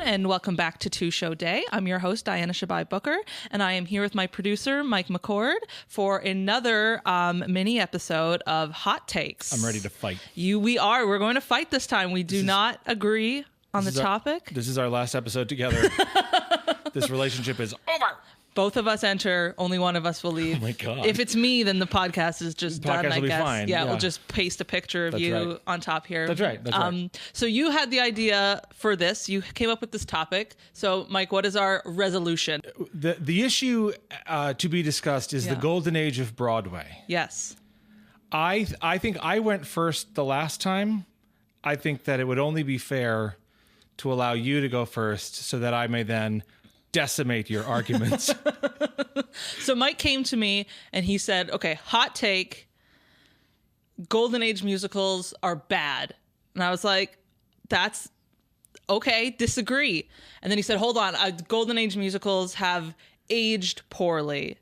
and welcome back to Two Show Day. I'm your host, Diana Shabai Booker, and I am here with my producer, Mike McCord, for another mini episode of Hot Takes. I'm ready to fight. We are. We're going to fight this time. We do not agree on the topic. This is our last episode together. This relationship is over. Both of us enter. Only one of us will leave. Oh my God. If it's me, then the podcast is just done, I will guess. be fine. Yeah, we'll just paste a picture of you on top here. That's right. That's right. So you had the idea for this. You came up with this topic. So, Mike, what is our resolution? The issue to be discussed is the golden age of Broadway. Yes. I think I went first the last time. I think that it would only be fair to allow you to go first so that I may then decimate your arguments. So Mike came to me and he said, okay, hot take, Golden Age musicals are bad. And I was like, that's okay, disagree. And then he said, hold on, Golden Age musicals have aged poorly.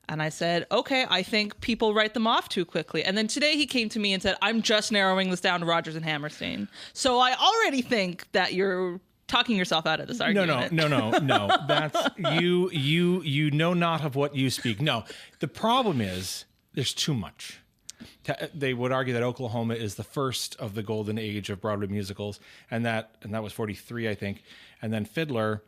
And I said, okay, I think people write them off too quickly. And then today he came to me and said, I'm just narrowing this down to Rodgers and Hammerstein. So I already think that you're talking yourself out of this argument. No. That's you know not of what you speak. No, the problem is there's too much. They would argue that Oklahoma is the first of the golden age of Broadway musicals, and that was 43, I think, and then Fiddler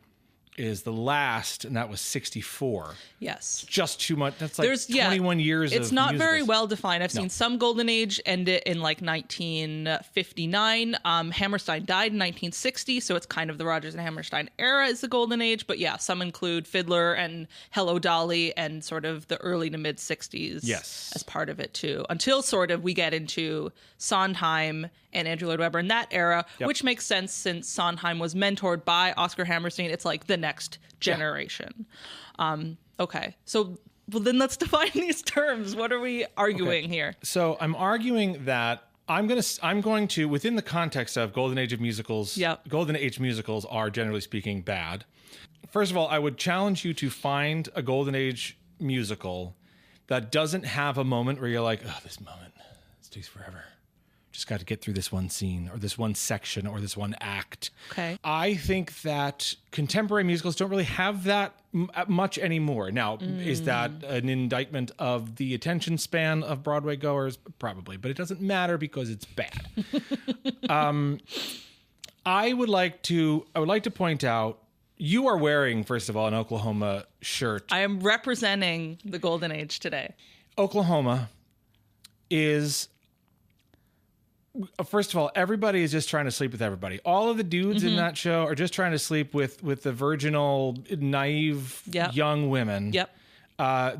is the last, and that was 64. Yes. Just too much. That's like 21 years of It's not musicals. very well defined. I've seen some Golden Age end it in like 1959. Hammerstein died in 1960, so it's kind of the Rodgers and Hammerstein era is the Golden Age. But yeah, some include Fiddler and Hello Dolly and sort of the early to mid 60s as part of it too. Until sort of we get into Sondheim and Andrew Lloyd Webber in that era, which makes sense since Sondheim was mentored by Oscar Hammerstein. It's like the next generation. Okay, so then let's define these terms. What are we arguing here? So I'm arguing that I'm going to within the context of Golden Age of musicals. Golden Age musicals are generally speaking bad. First of all, I would challenge you to find a Golden Age musical that doesn't have a moment where you're like, oh, this moment, this takes forever. Just got to get through this one scene or this one section or this one act. Okay. I think that contemporary musicals don't really have that much anymore. Now, is that an indictment of the attention span of Broadway goers? Probably, but it doesn't matter because it's bad. I would like to point out, you are wearing, first of all, an Oklahoma shirt. I am representing the Golden Age today. Oklahoma is... First of all, everybody is just trying to sleep with everybody. All of the dudes in that show are just trying to sleep with the virginal, naive young women. Yep.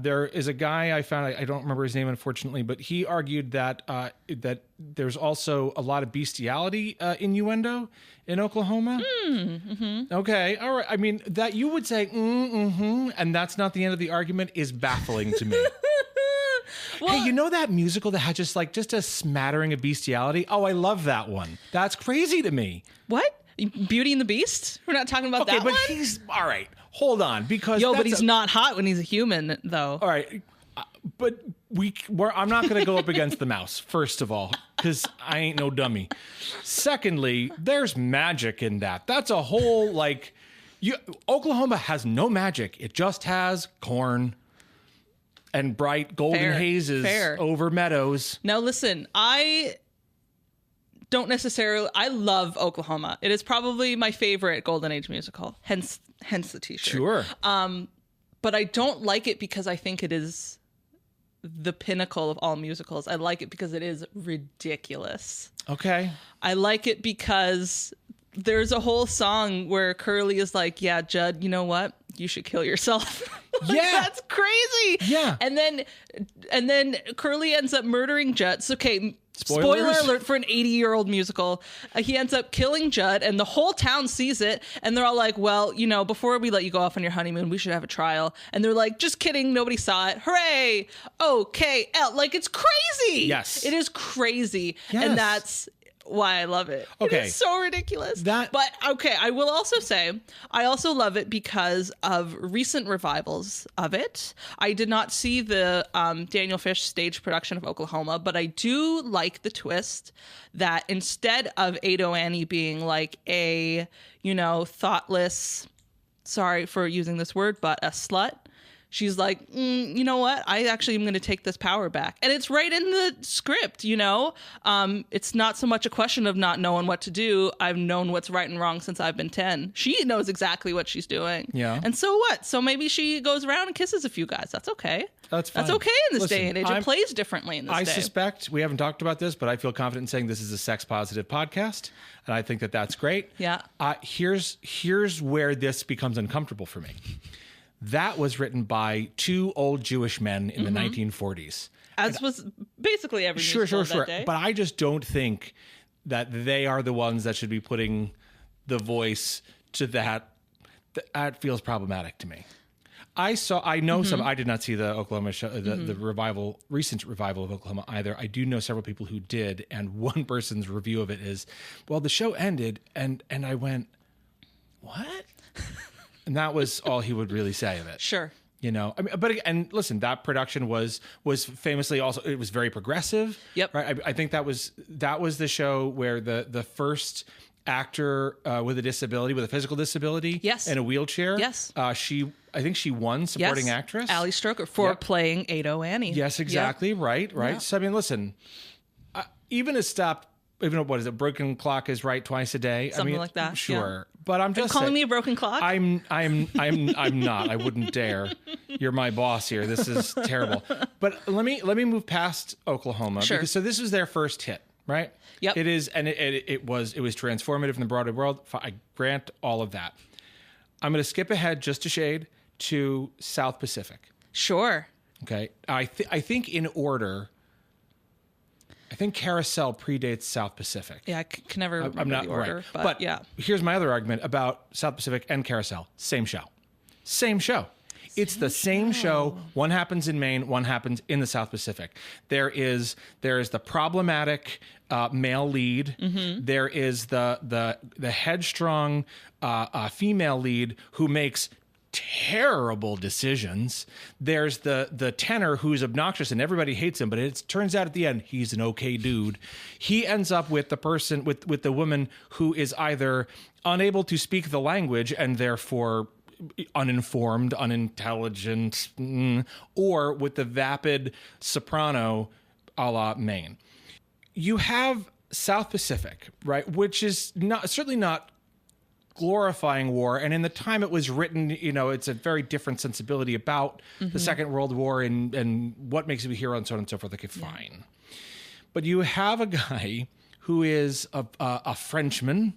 There is a guy I found, I don't remember his name, unfortunately, but he argued that that there's also a lot of bestiality innuendo in Oklahoma. Okay, all right. I mean, that you would say, and that's not the end of the argument is baffling to me. Well, hey, you know that musical that had just a smattering of bestiality? Oh, I love that one. That's crazy to me. What? Beauty and the Beast? We're not talking about that one? Okay, but he's... All right, hold on, because... but he's not hot when he's a human, though. All right, but I'm not going to go up against the mouse, first of all, because I ain't no dummy. Secondly, there's magic in that. That's a whole, Oklahoma has no magic. It just has corn and bright golden hazes over meadows. Now, listen, I love Oklahoma. It is probably my favorite Golden Age musical, hence the t-shirt. Sure. But I don't like it because I think it is the pinnacle of all musicals. I like it because it is ridiculous. Okay. I like it because there's a whole song where Curly is like, yeah, Judd, you know what? You should kill yourself. That's crazy. Yeah. And then Curly ends up murdering Judd. So, okay, spoiler alert for an 80-year-old musical. He ends up killing Judd, and the whole town sees it, and they're all like, well, before we let you go off on your honeymoon, we should have a trial. And they're like, just kidding, nobody saw it. Hooray! OKL. Like, it's crazy. Yes. It is crazy. Yes. And that's why I love it. Okay. It is so ridiculous. But okay, I will also say I also love it because of recent revivals of it. I did not see the Daniel Fish stage production of Oklahoma, but I do like the twist that instead of Ado Annie being like a, thoughtless, sorry for using this word, but a slut, she's like, you know what? I actually am going to take this power back. And it's right in the script, It's not so much a question of not knowing what to do. I've known what's right and wrong since I've been 10. She knows exactly what she's doing. Yeah. And so what? So maybe she goes around and kisses a few guys. That's okay. That's fine. That's okay in this day and age. It plays differently in this day. I suspect, we haven't talked about this, but I feel confident in saying this is a sex-positive podcast. And I think that that's great. Yeah. Here's where this becomes uncomfortable for me. That was written by two old Jewish men in the 1940s. As was basically every musical of that day. But I just don't think that they are the ones that should be putting the voice to that. That feels problematic to me. I know some. I did not see the Oklahoma show, the recent revival of Oklahoma either. I do know several people who did, and one person's review of it is, well, the show ended, and I went, what? And that was all he would really say of it. Sure. And listen, that production was famously also, it was very progressive. Yep. Right. I think that was the show where the first actor with a physical disability, yes, in a wheelchair. Yes. I think she won supporting actress. Ali Stroker for playing Ado Annie. Yes, exactly. Yep. Right. Yeah. So I mean, listen, even what is it? Broken clock is right twice a day. Something like that. Sure. Yeah. But I'm just calling me a broken clock. I'm not. I wouldn't dare. You're my boss here. This is terrible. But let me move past Oklahoma. Sure. So this was their first hit, right? Yep. It is, and it was transformative in the Broadway world. I grant all of that. I'm going to skip ahead just a shade to South Pacific. Sure. Okay. I think in order. I think Carousel predates South Pacific. Yeah, I can never remember the order. Right. But yeah. Here's my other argument about South Pacific and Carousel. Same show. It's the same show. One happens in Maine, one happens in the South Pacific. There is the problematic male lead. Mm-hmm. There is the headstrong female lead who makes terrible decisions. There's the tenor who's obnoxious and everybody hates him, but it turns out at the end he's an okay dude. He ends up with the person with the woman who is either unable to speak the language and therefore uninformed, unintelligent, or with the vapid soprano a la Maine. You have South Pacific, right, which is certainly not glorifying war, and in the time it was written, it's a very different sensibility about the Second World War and what makes you a hero and so on and so forth. Okay, fine. But you have a guy who is a Frenchman,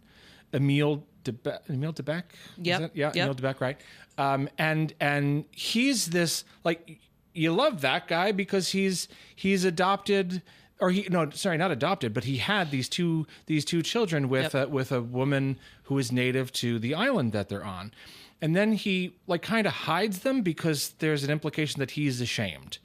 Emile Debec. Yep. Emile Debec, right? And he's this, like, you love that guy because he's adopted. Or not adopted, but he had these two children with a woman who is native to the island that they're on, and then he kind of hides them because there's an implication that he's ashamed,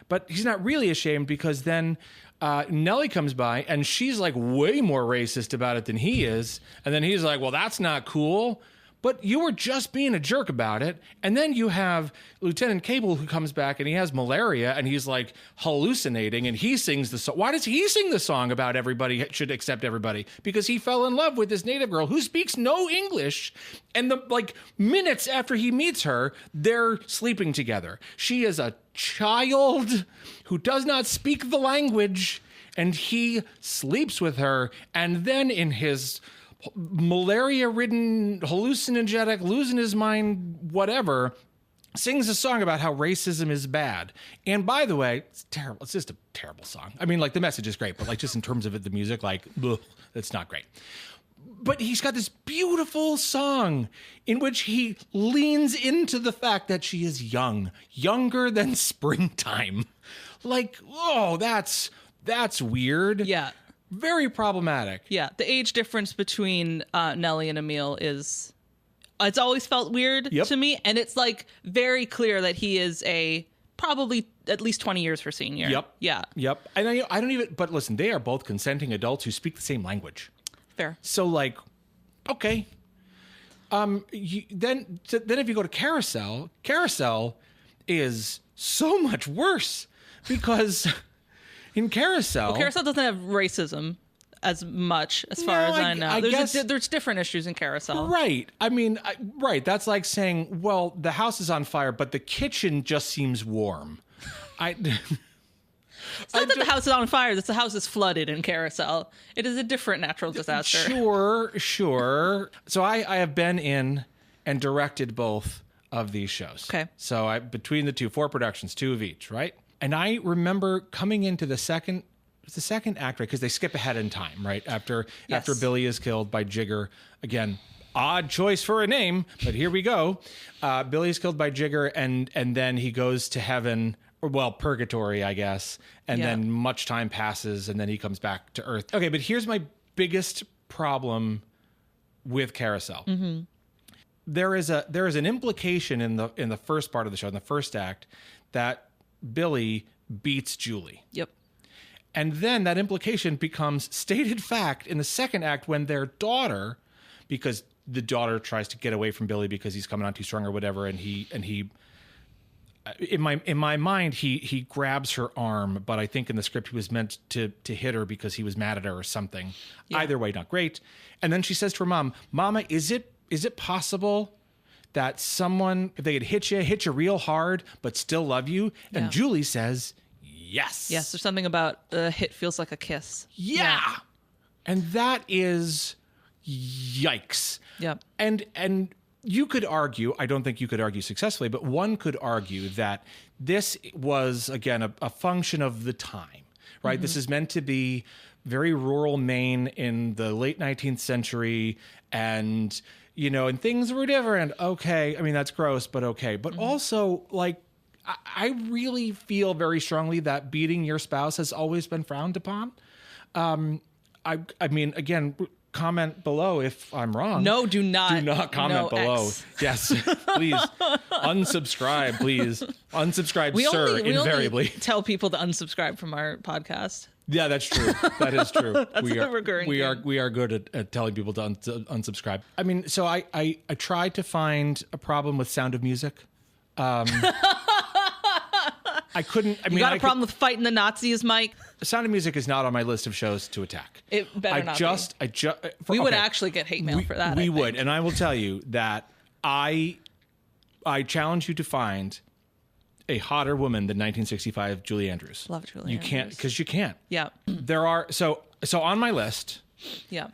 but he's not really ashamed because then Nellie comes by and she's like way more racist about it than he is, and then he's like, well, that's not cool. But you were just being a jerk about it. And then you have Lieutenant Cable who comes back and he has malaria and he's like hallucinating and he sings the song. Why does he sing the song about everybody should accept everybody? Because he fell in love with this native girl who speaks no English. And minutes after he meets her, they're sleeping together. She is a child who does not speak the language and he sleeps with her. And then in his malaria-ridden, hallucinogenic, losing his mind, whatever, sings a song about how racism is bad. And by the way, it's terrible. It's just a terrible song. I mean, the message is great, but just in terms of it, the music, it's not great. But he's got this beautiful song in which he leans into the fact that she is younger than springtime. That's weird. Yeah. Very problematic. Yeah, the age difference between Nellie and Emile it's always felt weird to me, and it's very clear that he is a probably at least 20 years her senior. Yep. Yeah. Yep. And I don't even, but listen, they are both consenting adults who speak the same language. Fair. So like, okay. Then if you go to Carousel is so much worse because in Carousel, Carousel doesn't have racism as much as far as I know. There's different issues in Carousel. Right. I mean, right. That's like saying, well, the house is on fire, but the kitchen just seems warm. It's not that the house is on fire. It's the house is flooded in Carousel. It is a different natural disaster. Sure. So I have been in and directed both of these shows. Okay. So between the 4 productions, 2 of each, right? And I remember coming into the second act, right? Because they skip ahead in time, right? After Billy is killed by Jigger. Again, odd choice for a name, but here we go. Billy is killed by Jigger, and then he goes to heaven, or well, purgatory, I guess. And then much time passes, and then he comes back to Earth. Okay, but here's my biggest problem with Carousel. Mm-hmm. There is an implication in the first part of the show, in the first act, that Billy beats Julie. Yep. And then that implication becomes stated fact in the second act when their daughter, because the daughter tries to get away from Billy because he's coming on too strong or whatever, and he in my mind he grabs her arm, but I think in the script he was meant to hit her because he was mad at her or something. Yeah. Either way, not great. And then she says to her mom, "Mama, is it possible that someone, if they could hit you real hard, but still love you?" And Julie says, yes. Yes, there's something about a hit feels like a kiss. Yeah. And that is yikes. Yep. And you could argue, I don't think you could argue successfully, but one could argue that this was, again, a function of the time, right? Mm-hmm. This is meant to be very rural Maine in the late 19th century, and, and things were different. Okay. I mean, that's gross, but okay. But also, like, I really feel very strongly that beating your spouse has always been frowned upon. I mean, again, comment below if I'm wrong. No, do not comment below. X. Yes, please unsubscribe. Please unsubscribe, sir. Invariably, tell people to unsubscribe from our podcast. Yeah, that's true. That is true. That's a recurring thing. We are good at telling people to unsubscribe. I mean, so I tried to find a problem with Sound of Music. I couldn't. I mean, you got a problem with fighting the Nazis, Mike? Sound of Music is not on my list of shows to attack. It better not be. We would actually get hate mail for that. We would, and I will tell you that I challenge you to find a hotter woman than 1965 Julie Andrews. Love Julie Andrews. You can't, because you can't. Yeah. There are so on my list. Yeah.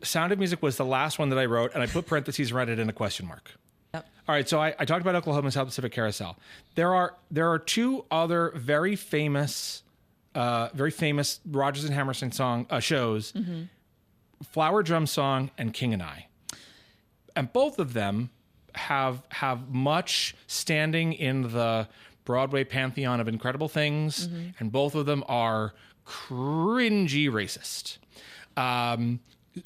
Sound of Music was the last one that I wrote, and I put parentheses around it in a question mark. Yep. All right, so I talked about Oklahoma and South Pacific Carousel. There are 2 other very famous Rodgers and Hammerstein shows, mm-hmm. Flower Drum Song and King and I, and both of them have much standing in the Broadway pantheon of incredible things, mm-hmm. and both of them are cringy racist.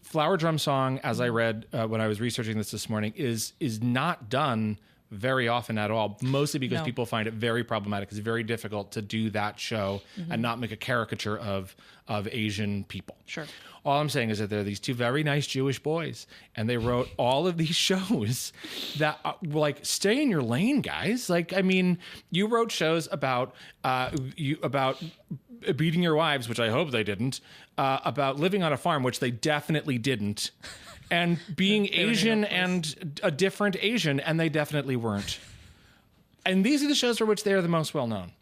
Flower Drum Song, as I read when I was researching this morning, is not done very often at all, mostly because people find it very problematic. It's very difficult to do that show mm-hmm. and not make a caricature of Asian people. Sure. All I'm saying is that there are these 2 very nice Jewish boys, and they wrote all of these shows that were like, stay in your lane, guys. Like, I mean, you wrote shows about beating your wives, which I hope they didn't, about living on a farm, which they definitely didn't, and being Asian and a different Asian, and they definitely weren't. And these are the shows for which they are the most well known.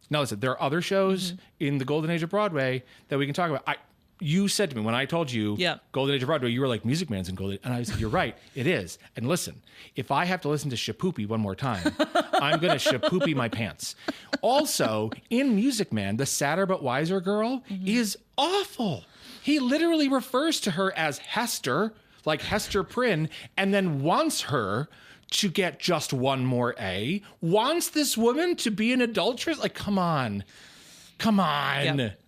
Now, listen, there are other shows mm-hmm. in the Golden Age of Broadway that we can talk about. You said to me when I told you Golden Age of Broadway, you were like, Music Man's in Golden. And I said, you're right, it is. And listen, if I have to listen to Shapoopy one more time, I'm going to Shapoopy my pants. Also, in Music Man, the sadder but wiser girl mm-hmm. is awful. He literally refers to her as Hester, like Hester Prynne, and then wants her to get just one more A, wants this woman to be an adulteress. Like, come on. Yep.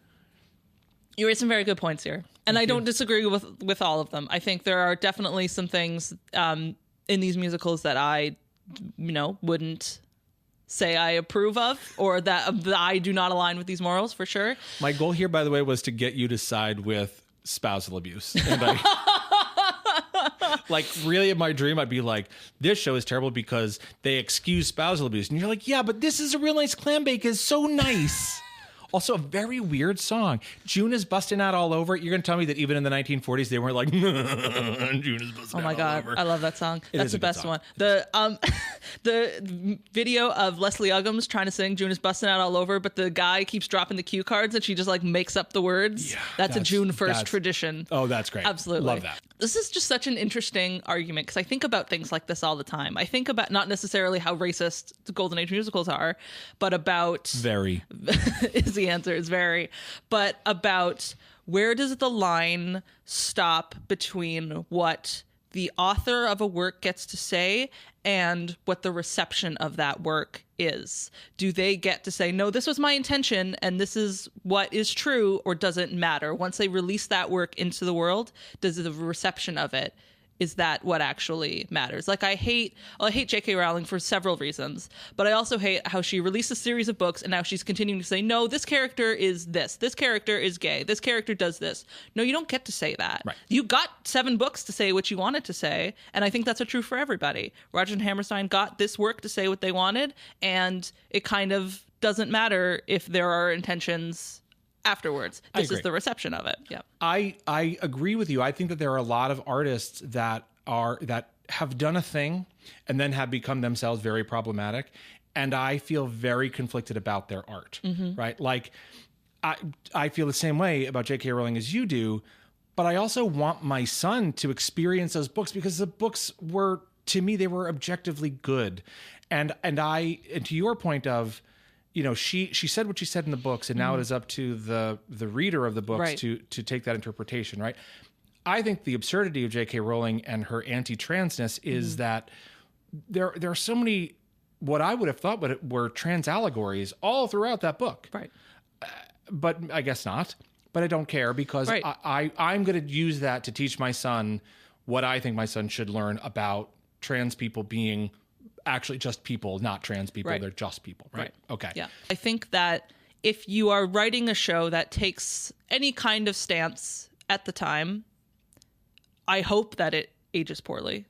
You raised some very good points here. And I don't disagree with all of them. I think there are definitely some things in these musicals that I, wouldn't say I approve of, or that I do not align with these morals, for sure. My goal here, by the way, was to get you to side with spousal abuse. And like, really, in my dream, I'd be like, this show is terrible because they excuse spousal abuse. And you're like, yeah, but this is a real nice clam bake. It's so nice. Also, a very weird song. June is busting out all over. You're going to tell me that even in the 1940s, they weren't like, June is busting out all over. Oh my God, I love that song. That's the best one. The video of Leslie Uggams trying to sing June is busting out all over, but the guy keeps dropping the cue cards and she just like makes up the words. Yeah, that's a June 1st tradition. Oh, that's great. Absolutely. Love that. This is just such an interesting argument because I think about things like this all the time. I think about not necessarily how racist the Golden Age musicals are, but about... Very. is the answer, is very. But about where does the line stop between what the author of a work gets to say and what the reception of that work is? Do they get to say, no, this was my intention and this is what is true, or does it matter? Once they release that work into the world, does the reception of it, is that what actually matters? Like I hate J.K. Rowling for several reasons, but I also hate how she released a series of books and now she's continuing to say, no, this character is this character is gay, this character does this. No, you don't get to say that. Right. You got 7 books to say what you wanted to say, and I think that's true for everybody. Rodgers and Hammerstein got this work to say what they wanted, and it kind of doesn't matter if there are intentions afterwards. This is the reception of it. Yeah. I agree with you. I think that there are a lot of artists that have done a thing and then have become themselves very problematic. And I feel very conflicted about their art, right? Like I feel the same way about J.K. Rowling as you do, but I also want my son to experience those books because the books were, to me, they were objectively good. And to your point of, you know, she said what she said in the books, and now it is up to the reader of the books to take that interpretation, right? I think the absurdity of J.K. Rowling and her anti-transness is that there are so many, what I would have thought were trans allegories all throughout that book. Right. But I guess not. But I don't care because I'm going to use that to teach my son what I think my son should learn about trans people being actually just people, not trans people. They're just people, right? Okay. Yeah. I think that if you are writing a show that takes any kind of stance at the time, I hope that it ages poorly.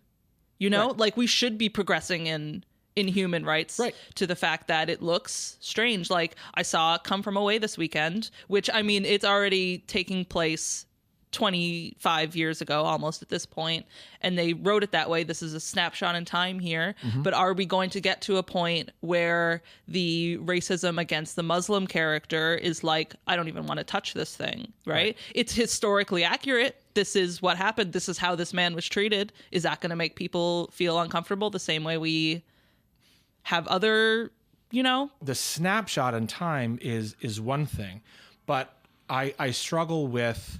You know, like we should be progressing in human rights to the fact that it looks strange. Like I saw Come From Away this weekend, which I mean, it's already taking place 25 years ago almost at this point, and they wrote it that way. This is a snapshot in time here, but are we going to get to a point where the racism against the Muslim character is like, I don't even want to touch this thing, right? It's historically accurate. This is what happened. This is how this man was treated. Is that going to make people feel uncomfortable the same way we have other, you know? The snapshot in time is one thing, but I struggle with,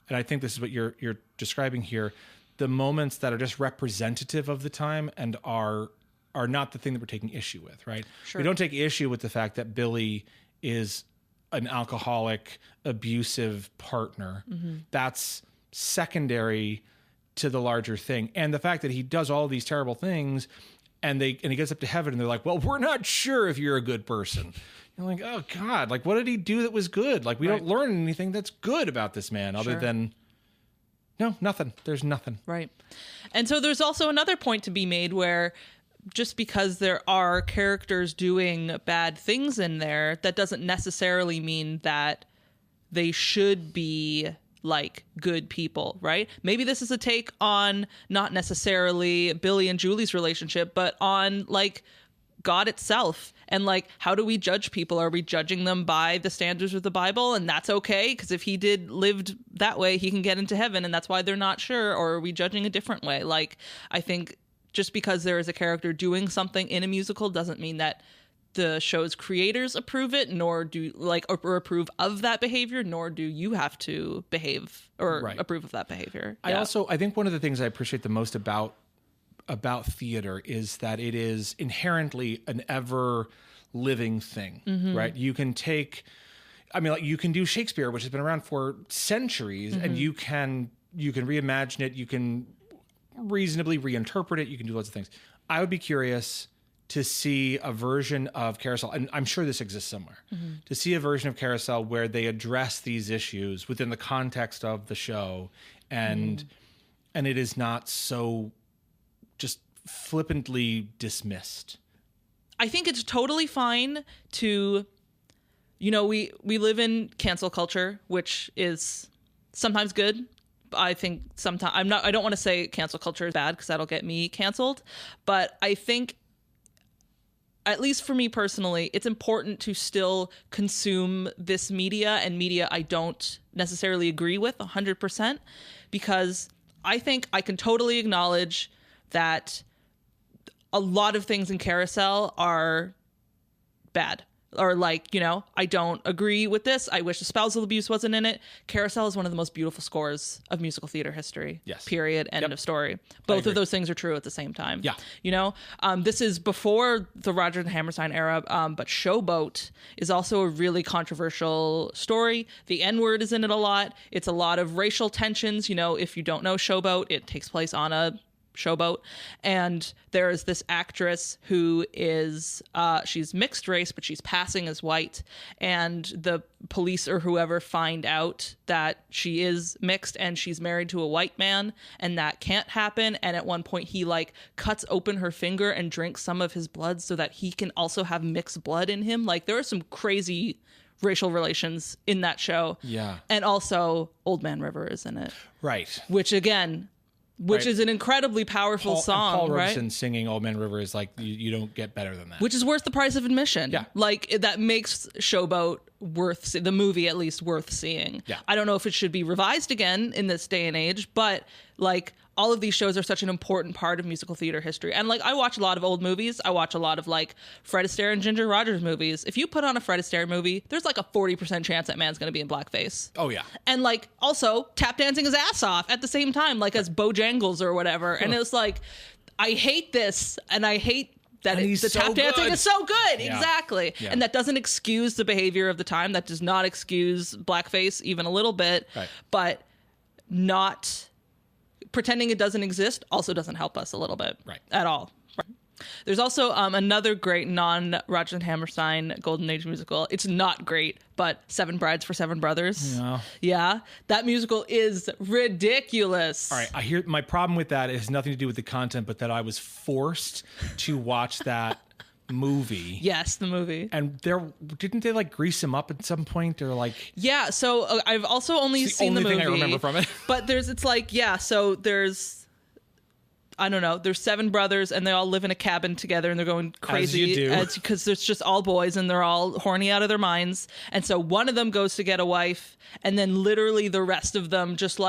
and I think this is what you're describing here, the moments that are just representative of the time and are not the thing that we're taking issue with, right? Sure. We don't take issue with the fact that Billy is an alcoholic, abusive partner. That's secondary to the larger thing. And the fact that he does all these terrible things and he gets up to heaven and they're like, well, we're not sure if you're a good person. You're like, oh God, like what did he do that was good? Like we don't learn anything that's good about this man other than, no, nothing. There's nothing. Right. And so there's also another point to be made where just because there are characters doing bad things in there, that doesn't necessarily mean that they should be like good people, right? Maybe this is a take on not necessarily Billy and Julie's relationship, but on like God itself. And like, how do we judge people? Are we judging them by the standards of the Bible? And that's okay, because if he lived that way, he can get into heaven, and that's why they're not sure. Or are we judging a different way? Like, I think just because there is a character doing something in a musical doesn't mean that the show's creators approve it, nor do or approve of that behavior, nor do you have to behave or approve of that behavior. I think one of the things I appreciate the most about theater is that it is inherently an ever living thing, right? You can take, you can do Shakespeare, which has been around for centuries, and you can reimagine it. You can reasonably reinterpret it. You can do lots of things. I would be curious to see a version of Carousel, and I'm sure this exists somewhere, to see a version of Carousel where they address these issues within the context of the show, and it is not so just flippantly dismissed. I think it's totally fine to, we live in cancel culture, which is sometimes good. I think sometimes I don't want to say cancel culture is bad because that'll get me canceled, but I think, at least for me personally, it's important to still consume this media and media I don't necessarily agree with 100%, because I think I can totally acknowledge that a lot of things in Carousel are bad. Or I don't agree with this. I wish the spousal abuse wasn't in it. Carousel is one of the most beautiful scores of musical theater history. Yes. Period. End of story. Both of those things are true at the same time. Yeah. This is before the Rodgers and Hammerstein era, but Showboat is also a really controversial story. The N-word is in it a lot. It's a lot of racial tensions. If you don't know Showboat, it takes place on a showboat, and there's this actress who is she's mixed race, but she's passing as white, and the police or whoever find out that she is mixed and she's married to a white man, and that can't happen. And at one point he cuts open her finger and drinks some of his blood so that he can also have mixed blood in him. There are some crazy racial relations in that show. Yeah. And also Old Man River is in it, Right. which again, is an incredibly powerful song, Paul right? Robeson singing Old Man River is you don't get better than that. Which is worth the price of admission. Yeah. That makes Showboat the movie at least worth seeing. Yeah. I don't know if it should be revised again in this day and age, but all of these shows are such an important part of musical theater history. And I watch a lot of old movies. I watch a lot of Fred Astaire and Ginger Rogers movies. If you put on a Fred Astaire movie, there's a 40% chance that man's going to be in blackface. Oh yeah. And also tap dancing his ass off at the same time, as Bojangles or whatever. And it was I hate this, and I hate that the so tap dancing good. is so good. Yeah. Exactly. Yeah. And that doesn't excuse the behavior of the time. That does not excuse blackface even a little bit. Right. But not pretending it doesn't exist also doesn't help us a little bit. Right. At all. There's also another great non-Rodgers and Hammerstein Golden Age musical. It's not great, but Seven Brides for Seven Brothers. Yeah. Yeah. That musical is ridiculous. All right. I hear my problem with that has nothing to do with the content, but that I was forced to watch that movie. Yes, the movie. And didn't they grease him up at some point or Yeah, so I've also only seen the movie. Only thing I remember from it. But there's I don't know, there's seven brothers and they all live in a cabin together and they're going crazy. As you do. Because there's just all boys and they're all horny out of their minds. And so one of them goes to get a wife, and then literally the rest of them just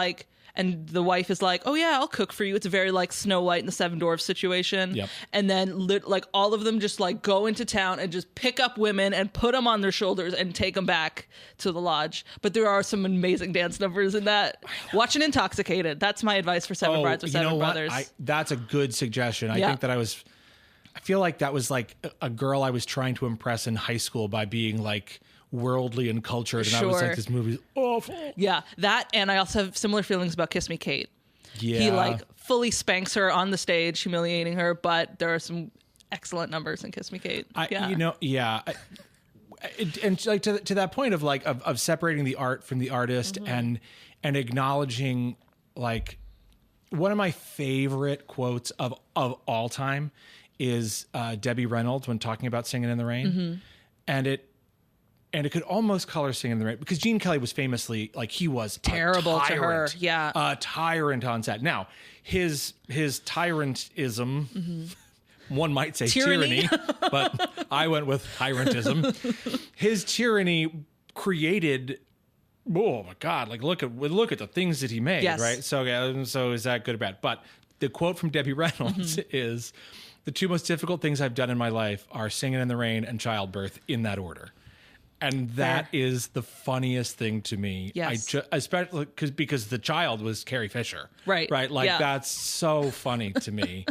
and the wife is oh yeah, I'll cook for you. It's a very Snow White and the Seven Dwarfs situation. Yep. And then all of them just go into town and just pick up women and put them on their shoulders and take them back to the lodge. But there are some amazing dance numbers in that. Watch it Intoxicated. That's my advice for Seven Brides or Seven Brothers. That's a good suggestion. I think that I feel like that was a girl I was trying to impress in high school by being worldly and cultured, and I was this movie's awful. Yeah, that, and I also have similar feelings about Kiss Me Kate. Yeah. He fully spanks her on the stage, humiliating her, but there are some excellent numbers in Kiss Me Kate. And to that point of separating the art from the artist, and acknowledging one of my favorite quotes of all time is Debbie Reynolds when talking about Singing in the Rain, and it could almost color Singing in the Rain, because Gene Kelly was famously he was terrible a tyrant, to her. Yeah, a tyrant on set. Now his tyrantism, one might say tyranny, but I went with tyrantism. His tyranny created, oh my God, look at the things that he made, yes. Right? So is that good or bad? But the quote from Debbie Reynolds is, "The two most difficult things I've done in my life are Singing in the Rain and childbirth, in that order." And that is the funniest thing to me. Yes. Especially because the child was Carrie Fisher. Right. Right. That's so funny to me.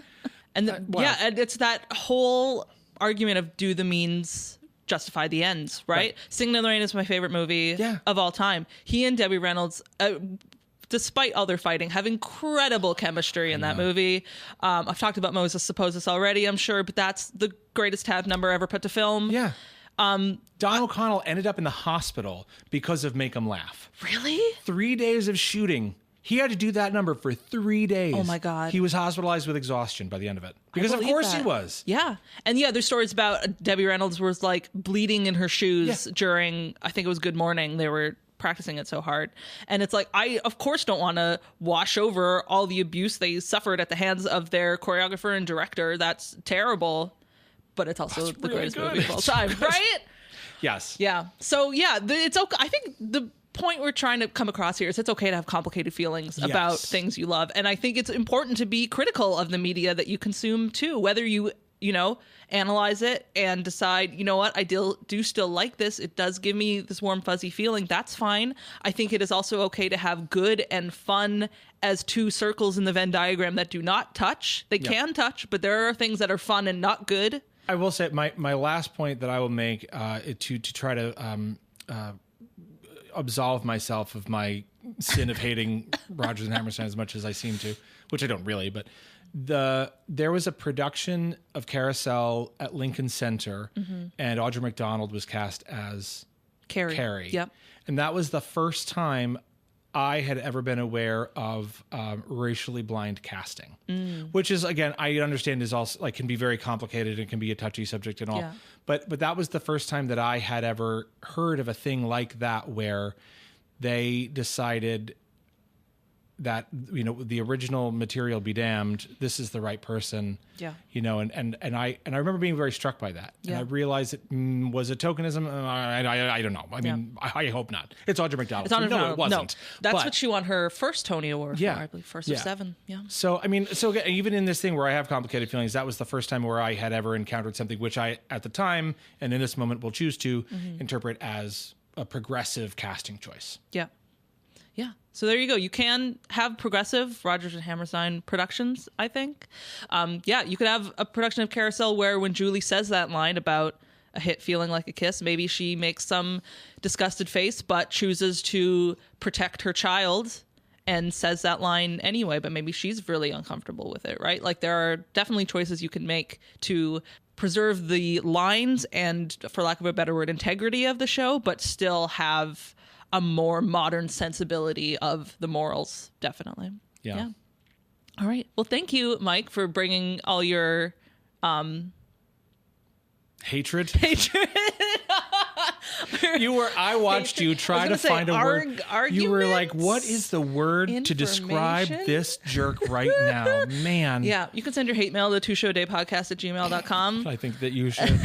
And and it's that whole argument of, do the means justify the ends, right? Singing in the Rain is my favorite movie of all time. He and Debbie Reynolds, despite all their fighting, have incredible chemistry in that movie. I've talked about Moses Supposis already, I'm sure, but that's the greatest Tab number ever put to film. Yeah. Don O'Connell ended up in the hospital because of Make 'Em Laugh. Really? 3 days of shooting. He had to do that number for 3 days. Oh my God. He was hospitalized with exhaustion by the end of it. Because of course he was. Yeah. And yeah, there's stories about Debbie Reynolds was like bleeding in her shoes during, I think it was Good Morning. They were practicing it so hard. And it's like, I of course don't want to wash over all the abuse they suffered at the hands of their choreographer and director. That's terrible. But it's also the greatest movie of all time, right? Yes. Yeah. So yeah, it's okay. I think the point we're trying to come across here is it's okay to have complicated feelings about things you love. And I think it's important to be critical of the media that you consume too, whether you analyze it and decide, you know what, I do still like this. It does give me this warm, fuzzy feeling. That's fine. I think it is also okay to have good and fun as two circles in the Venn diagram that do not touch. They can touch, but there are things that are fun and not good. I will say my last point that I will make to try to absolve myself of my sin of hating Rodgers and Hammerstein as much as I seem to, which I don't really, but there was a production of Carousel at Lincoln Center, and Audra McDonald was cast as Carrie. Yep. And that was the first time I had ever been aware of racially blind casting, which is, again, I understand is also like can be very complicated and can be a touchy subject and all. Yeah. But that was the first time that I had ever heard of a thing like that where they decided that, the original material be damned, this is the right person. Yeah. And I remember being very struck by that. Yeah. And I realized it was it tokenism? I don't know. I mean, I hope not. It's Audra McDonald. No, it wasn't. No, that's what she won her first Tony Award for, I believe, first of 7. Yeah. So, I mean, even in this thing where I have complicated feelings, that was the first time where I had ever encountered something which I, at the time, and in this moment will choose to interpret as a progressive casting choice. Yeah. Yeah. So there you go. You can have progressive Rodgers and Hammerstein productions, I think. You could have a production of Carousel where when Julie says that line about a hit feeling like a kiss, maybe she makes some disgusted face but chooses to protect her child and says that line anyway, but maybe she's really uncomfortable with it, right? Like there are definitely choices you can make to preserve the lines and, for lack of a better word, integrity of the show, but still have a more modern sensibility of the morals, definitely. Yeah. All right. Well, thank you, Mike, for bringing all your hatred. I watched you try to find a word. You were like, what is the word to describe this jerk right now? Man. Yeah. You can send your hate mail to twoshowdaypodcast@gmail.com. I think that you should.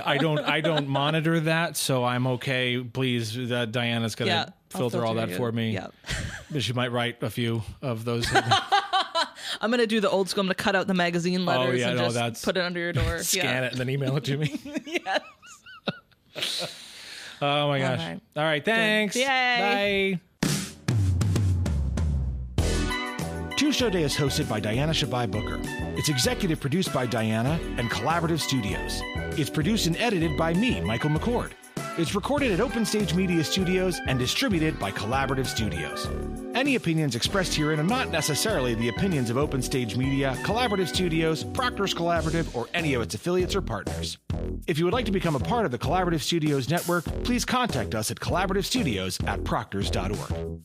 I don't monitor that, so I'm okay. Please, Diana's going to filter all that for me. Yeah. But she might write a few of those. I'm going to do the old school. I'm going to cut out the magazine letters and just put it under your door. Scan it and then email it to me. Yes. Oh my gosh. All right. Thanks. Yay. Bye. Two Show Day is hosted by Diana Shabai Booker. It's executive produced by Diana and Collaborative Studios. It's produced and edited by me, Michael McCord. It's recorded at Open Stage Media Studios and distributed by Collaborative Studios. Any opinions expressed herein are not necessarily the opinions of Open Stage Media, Collaborative Studios, Proctor's Collaborative, or any of its affiliates or partners. If you would like to become a part of the Collaborative Studios network, please contact us at collaborativestudios@proctors.org.